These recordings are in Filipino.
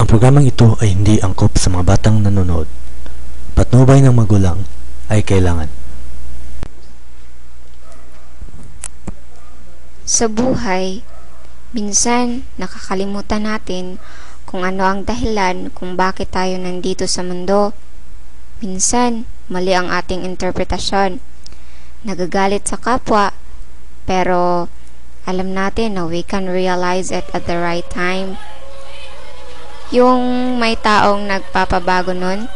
Ang programang ito ay hindi angkop sa mga batang nanonood. Patnubay ng magulang ay kailangan. Sa buhay, minsan nakakalimutan natin kung ano ang dahilan kung bakit tayo nandito sa mundo. Minsan, mali ang ating interpretasyon. Nagagalit sa kapwa, pero alam natin na we can realize it at the right time. Yung may taong nagpapabago nun,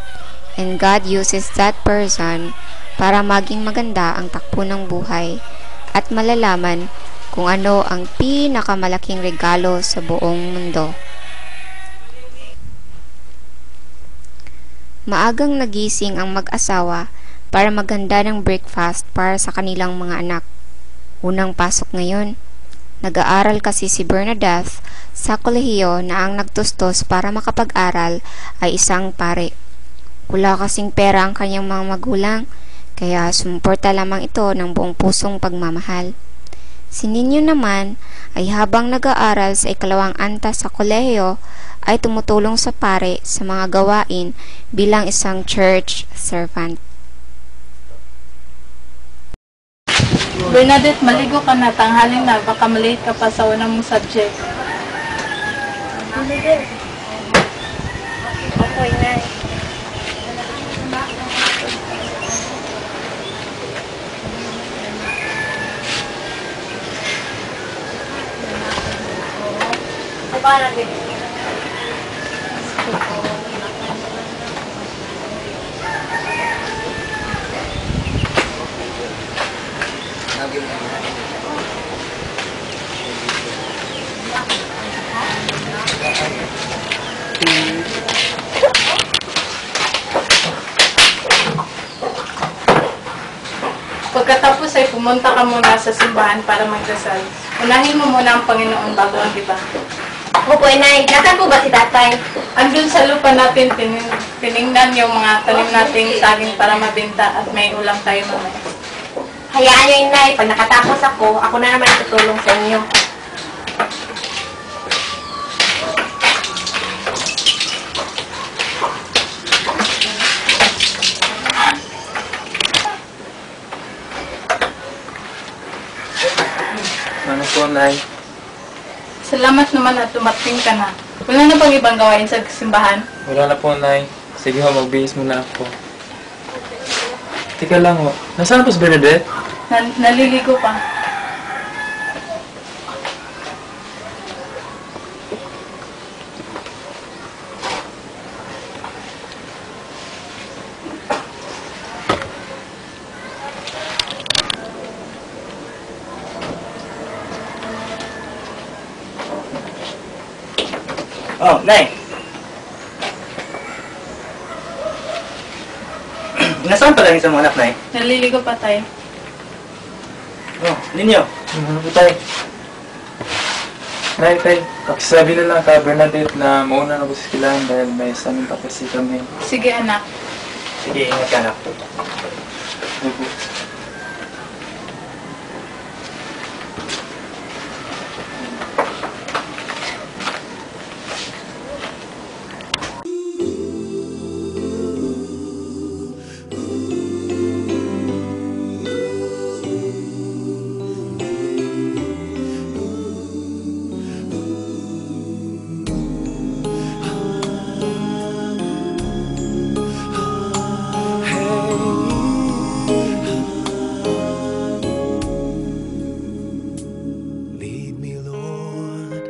and God uses that person para maging maganda ang takbo ng buhay at malalaman kung ano ang pinakamalaking regalo sa buong mundo. Maagang nagising ang mag-asawa para maghanda ng breakfast para sa kanilang mga anak. Unang pasok ngayon. Nag-aaral kasi si Bernadette sa kolehiyo na ang nagtustos para makapag-aral ay isang pare. Wala kasing pera ang kanyang mga magulang, kaya sumuporta lamang ito ng buong pusong pagmamahal. Si Ninyo naman ay habang nag-aaral sa ikalawang antas sa kolehiyo ay tumutulong sa pare sa mga gawain bilang isang church servant. Bernadette, maligo ka na, tanghalin na, baka malate ka pa sa unang mong subject. Okay, Nay. Pagkatapos ay pumunta ka muna sa simbahan para magdasal. Unahin mo muna ang Panginoon bago ang iba. Opo, Inay. Nasaan po ba si tatay? Andun sa lupa natin, tiningnan yung mga tanim nating saging para mabenta at may ulam tayo mamaya. Hayaan niyo, Inay. Pag nakatapos ako na naman tutulong sa inyo. Ano po, Nay? Salamat naman at dumating ka na. Wala na bang ibang gawain sa simbahan? Wala na po, Nay. Sige ho, magbihis muna ako. Tika lang ho. Nasaan po si Bernadette? Naliligo pa. Oh, Nay. Nasaan pala yung isang mga anak, Nay? Naliligo pa tayo. Oh, Ninyo. Ano po, Tay? Nay, Tay. Pakisabi na lang ka, Bernadette, na mauna na po sa kilahan dahil may samin pa kasi kami. Sige, anak. Sige, ingat ka, anak. Ano po? Lead me, Lord.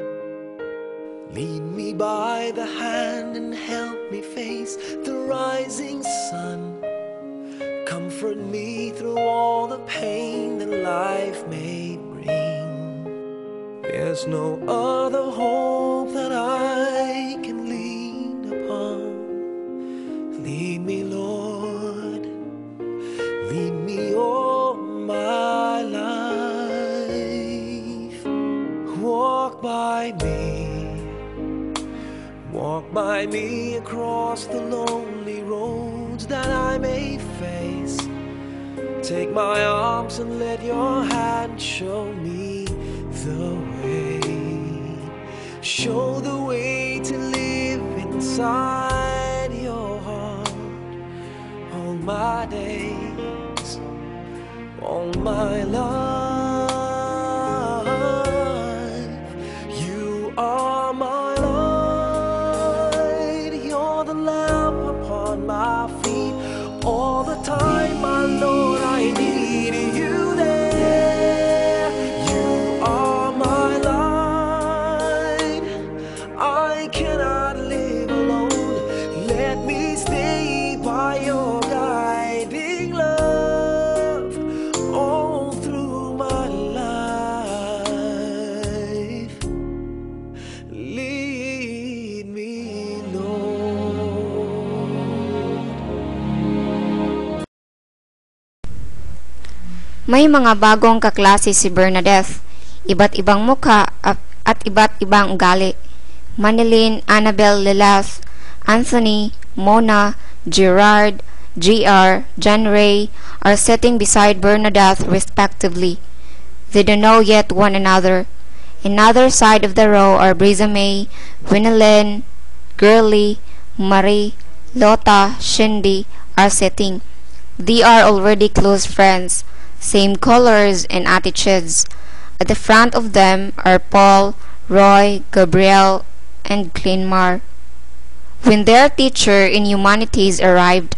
Lead me by the hand and help me face the rising sun. Comfort me through all the pain that life may bring. There's no other hope that I can lean upon. Lead me, Lord. Lead me all my life. Walk by me across the lonely roads that I may face. Take my arms and let your hand show me the way. Show the way to live in inside your heart all my days, all my life. You are my light, you're the lamp upon my feet. All the time, my Lord, I need you there. You are my light, I cannot live alone. Let me stay by your guiding love all through my life. Lead me, Lord. May mga bagong kaklase si Bernadette, iba't ibang mukha at iba't ibang ugali. Manilyn, Annabelle, Lilith, Anthony, Mona, Gerard, GR, John Ray are sitting beside Bernadette respectively. They don't know yet one another. Another side of the row are Brisa May, Winilyn, Girly, Marie, Lota, Shindy are sitting. They are already close friends, same colors and attitudes. At the front of them are Paul, Roy, Gabriel, and Glenmar. When their teacher in humanities arrived,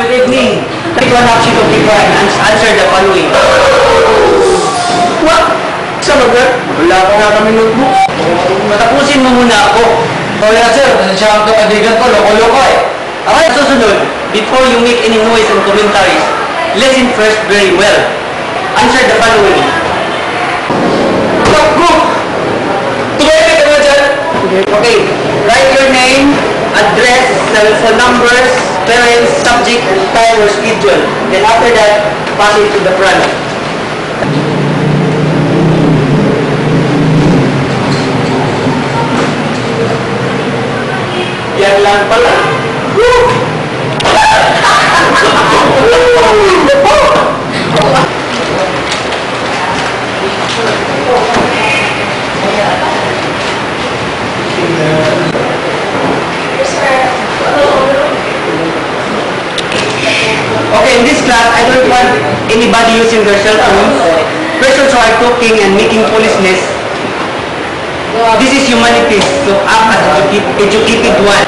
Good evening. Take one half sheet of paper and answer the following. What? Saan ba? Wala ko nga kami notebook. Matapusin mo muna ako. Oh yeah sir, nasasya ako kaibigan ko, loko-loko eh. Okay, susunod. Before you make any noise and commentaries, listen first very well. Answer the following. Go! Tumahimik ka na dyan! Okay, write your name, address, cell phone numbers, parents, subject, time or schedule. Then after that, pass it to the front. Yan lang pala. Okay, in this class, I don't want anybody using their cell phones. Persons who are talking and making foolishness. This is humanities, so act as educated one.